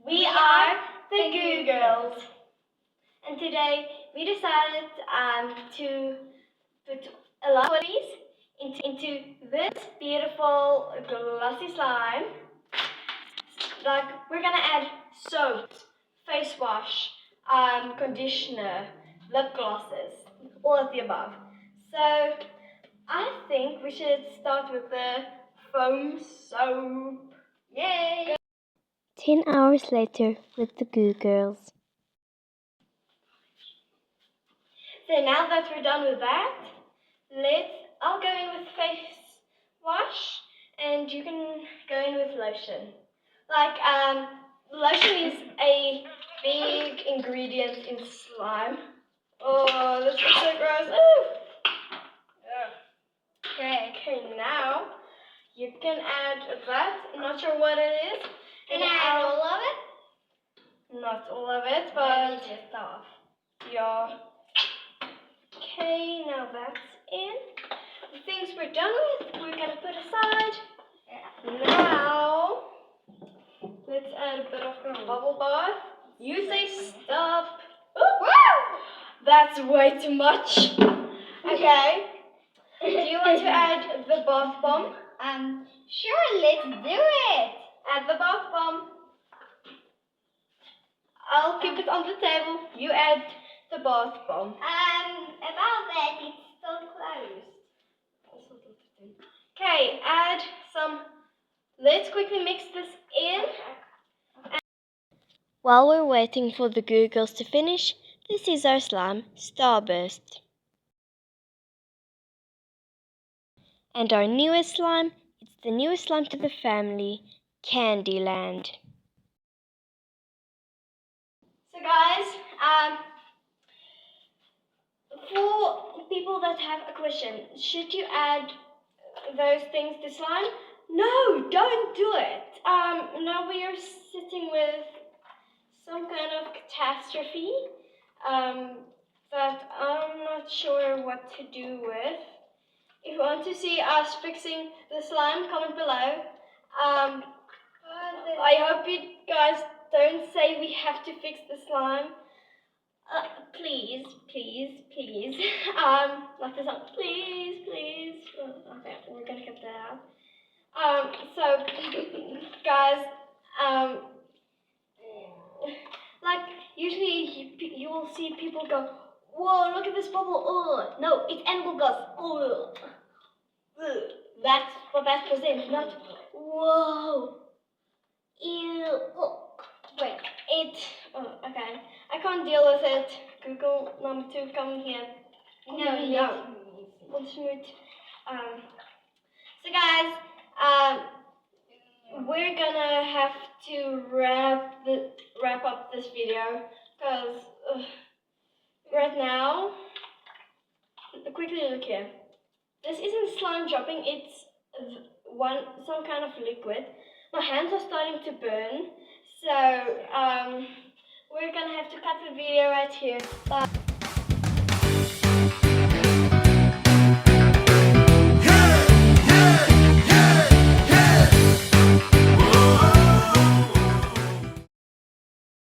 We are the Goo Girls, and today we decided to put a lot of these into this beautiful glossy slime. Like, we're gonna add soap, face wash, conditioner, lip glosses, all of the above. So I think we should start with the foam soap. Yay! 10 hours later with the Goo Girls. So now that we're done with that, I'll go in with face wash and you can go in with lotion. Like, lotion is a big ingredient in slime. Oh, this is so gross. Ooh. Okay, now you can add that. I'm not sure what it is. Can I add all of it? Not all of it, but just off. Yeah. Okay, now that's in. The things we're done with, we're gonna put aside. Now, let's add a bit of bubble bath. You say stop. Ooh. That's way too much. Okay. Do you want to add the bath bomb? Sure, let's do it. Add the bath bomb. I'll keep it on the table. You add the bath bomb. About that, it's still closed. Okay, add some. Let's quickly mix this in. While we're waiting for the Goo Girls to finish, this is our slime, Starburst. And our newest slime, it's the newest slime to the family, Candyland. So guys, for people that have a question, should you add those things to slime? No, don't do it. Now we are sitting with some kind of catastrophe that I'm not sure what to do with. If you want to see us fixing the slime, comment below. I hope you guys don't say we have to fix the slime. Please, please, please. Like the song, please, please. Okay, we're gonna cut that out. So, guys, like usually you will see people go, whoa, look at this bubble. Oh, no, it's animal gas. Oh, that's what that was in. Not whoa. Ew. Oh, wait. Okay. I can't deal with it. Google number 2, come here. No. Let's move. So guys, we're gonna have to wrap up this video because right now, quickly look here. This isn't slime dropping. It's some kind of liquid. My hands are starting to burn, so we're gonna have to cut the video right here. Bye.